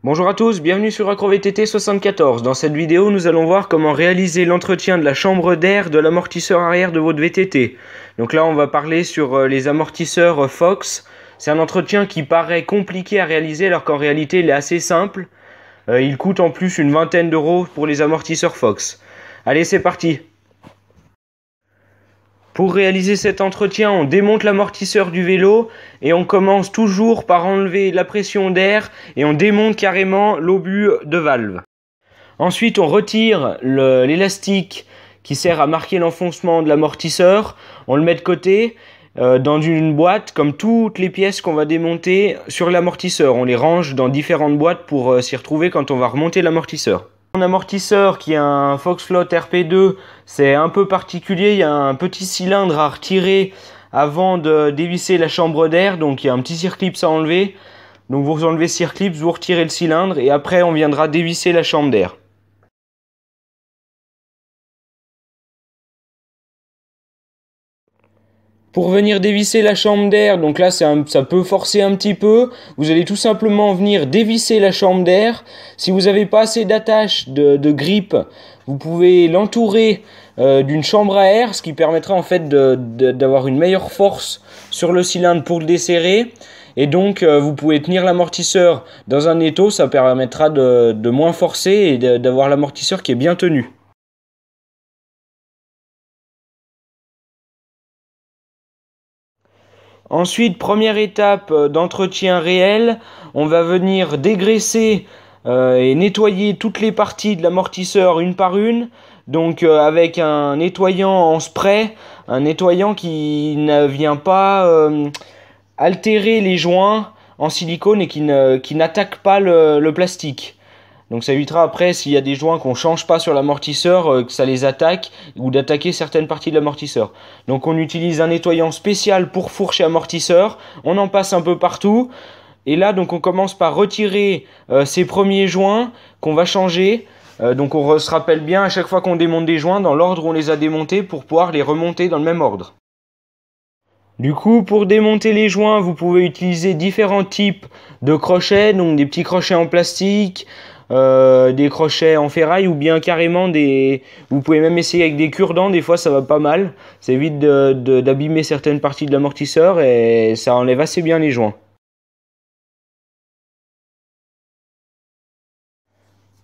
Bonjour à tous, bienvenue sur AcroVTT 74. Dans cette vidéo, nous allons voir comment réaliser l'entretien de la chambre d'air de l'amortisseur arrière de votre VTT. Donc là, on va parler sur les amortisseurs Fox. C'est un entretien qui paraît compliqué à réaliser alors qu'en réalité, il est assez simple. Il coûte en plus une vingtaine d'euros pour les amortisseurs Fox. Allez, c'est parti! Pour réaliser cet entretien, on démonte l'amortisseur du vélo et on commence toujours par enlever la pression d'air et on démonte carrément l'obus de valve. Ensuite, on retire l'élastique qui sert à marquer l'enfoncement de l'amortisseur. On le met de côté dans une boîte comme toutes les pièces qu'on va démonter sur l'amortisseur. On les range dans différentes boîtes pour s'y retrouver quand on va remonter l'amortisseur. Mon amortisseur qui est un Foxfloat RP2, c'est un peu particulier, il y a un petit cylindre à retirer avant de dévisser la chambre d'air, donc il y a un petit circlips à enlever. Donc vous enlevez ce circlips, vous retirez le cylindre et après on viendra dévisser la chambre d'air. Pour venir dévisser la chambre d'air, donc là ça peut forcer un petit peu, vous allez tout simplement venir dévisser la chambre d'air. Si vous n'avez pas assez d'attache de grippe, vous pouvez l'entourer d'une chambre à air, ce qui permettra en fait d'avoir une meilleure force sur le cylindre pour le desserrer. Et donc vous pouvez tenir l'amortisseur dans un étau, ça permettra de moins forcer et d'avoir l'amortisseur qui est bien tenu. Ensuite, première étape d'entretien réel, on va venir dégraisser et nettoyer toutes les parties de l'amortisseur une par une. Donc avec un nettoyant en spray, un nettoyant qui ne vient pas altérer les joints en silicone et qui n'attaque pas le plastique. Donc ça évitera après, s'il y a des joints qu'on ne change pas sur l'amortisseur, que ça les attaque ou d'attaquer certaines parties de l'amortisseur. Donc on utilise un nettoyant spécial pour fourche et amortisseur. On en passe un peu partout. Et là, donc on commence par retirer ces premiers joints qu'on va changer. Donc on se rappelle bien à chaque fois qu'on démonte des joints dans l'ordre où on les a démontés pour pouvoir les remonter dans le même ordre. Du coup, pour démonter les joints, vous pouvez utiliser différents types de crochets, donc des petits crochets en plastique, des crochets en ferraille ou bien carrément vous pouvez même essayer avec des cure-dents, des fois ça va pas mal, ça évite d'abîmer certaines parties de l'amortisseur et ça enlève assez bien les joints.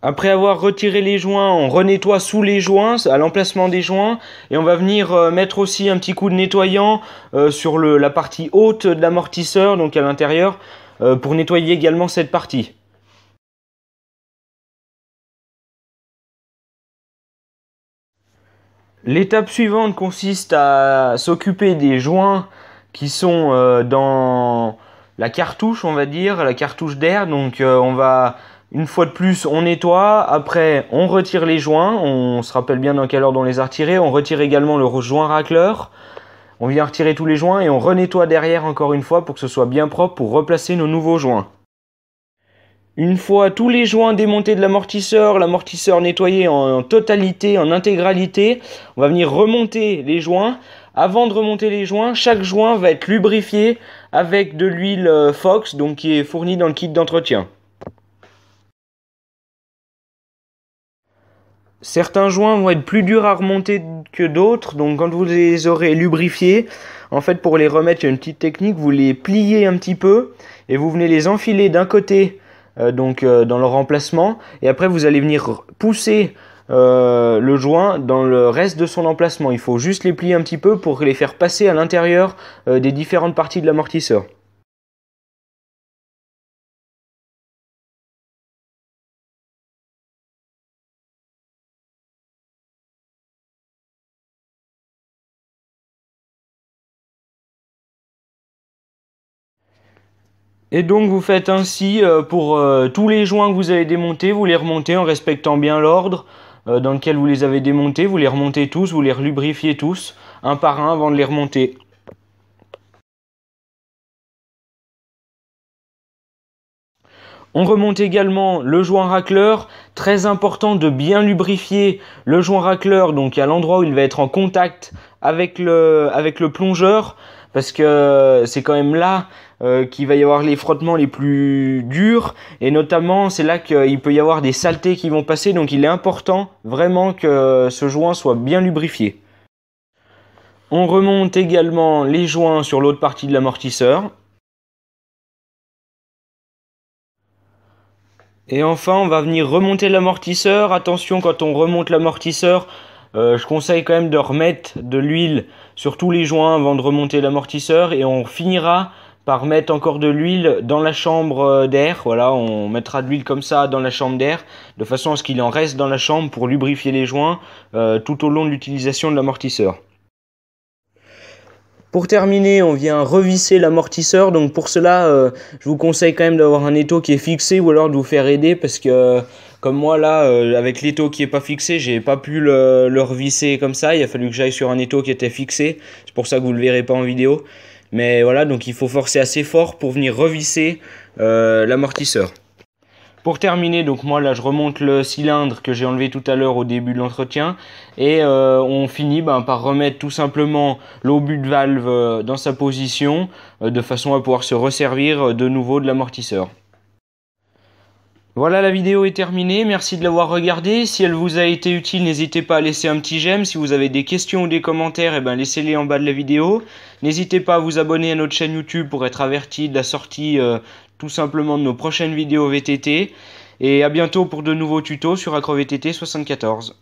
Après avoir retiré les joints, on renettoie sous les joints, à l'emplacement des joints, et on va venir mettre aussi un petit coup de nettoyant sur la partie haute de l'amortisseur, donc à l'intérieur, pour nettoyer également cette partie. L'étape suivante consiste à s'occuper des joints qui sont dans la cartouche, on va dire, la cartouche d'air. Donc une fois de plus, on nettoie, après on retire les joints, on se rappelle bien dans quel ordre on les a retirés, on retire également le joint racleur, on vient retirer tous les joints et on renettoie derrière encore une fois pour que ce soit bien propre pour replacer nos nouveaux joints. Une fois tous les joints démontés de l'amortisseur nettoyé en totalité, en intégralité, on va venir remonter les joints. Avant de remonter les joints, chaque joint va être lubrifié avec de l'huile Fox, donc qui est fournie dans le kit d'entretien. Certains joints vont être plus durs à remonter que d'autres, donc quand vous les aurez lubrifiés, en fait pour les remettre, il y a une petite technique, vous les pliez un petit peu et vous venez les enfiler d'un côté dans leur emplacement et après vous allez venir pousser le joint dans le reste de son emplacement. Il faut juste les plier un petit peu pour les faire passer à l'intérieur des différentes parties de l'amortisseur. Et donc vous faites ainsi pour tous les joints que vous avez démontés, vous les remontez en respectant bien l'ordre dans lequel vous les avez démontés, vous les remontez tous, vous les lubrifiez tous, un par un avant de les remonter. On remonte également le joint racleur, très important de bien lubrifier le joint racleur, donc à l'endroit où il va être en contact avec le plongeur, parce que c'est quand même là qu'il va y avoir les frottements les plus durs, et notamment c'est là qu'il peut y avoir des saletés qui vont passer, donc il est important vraiment que ce joint soit bien lubrifié. On remonte également les joints sur l'autre partie de l'amortisseur. Et enfin, on va venir remonter l'amortisseur. Attention, quand on remonte l'amortisseur, je conseille quand même de remettre de l'huile sur tous les joints avant de remonter l'amortisseur. Et on finira par mettre encore de l'huile dans la chambre d'air. Voilà, on mettra de l'huile comme ça dans la chambre d'air, de façon à ce qu'il en reste dans la chambre pour lubrifier les joints tout au long de l'utilisation de l'amortisseur. Pour terminer, on vient revisser l'amortisseur. Donc pour cela, je vous conseille quand même d'avoir un étau qui est fixé, ou alors de vous faire aider, parce que comme moi là, avec l'étau qui est pas fixé, j'ai pas pu le revisser comme ça. Il a fallu que j'aille sur un étau qui était fixé. C'est pour ça que vous le verrez pas en vidéo. Mais voilà, donc il faut forcer assez fort pour venir revisser l'amortisseur. Pour terminer, donc moi là je remonte le cylindre que j'ai enlevé tout à l'heure au début de l'entretien, et on finit par remettre tout simplement l'obus de valve dans sa position de façon à pouvoir se resservir de nouveau de l'amortisseur. Voilà, la vidéo est terminée, merci de l'avoir regardée. Si elle vous a été utile, n'hésitez pas à laisser un petit j'aime. Si vous avez des questions ou des commentaires, laissez-les en bas de la vidéo. N'hésitez pas à vous abonner à notre chaîne YouTube pour être averti de la sortie tout simplement de nos prochaines vidéos VTT. Et à bientôt pour de nouveaux tutos sur AcroVTT 74.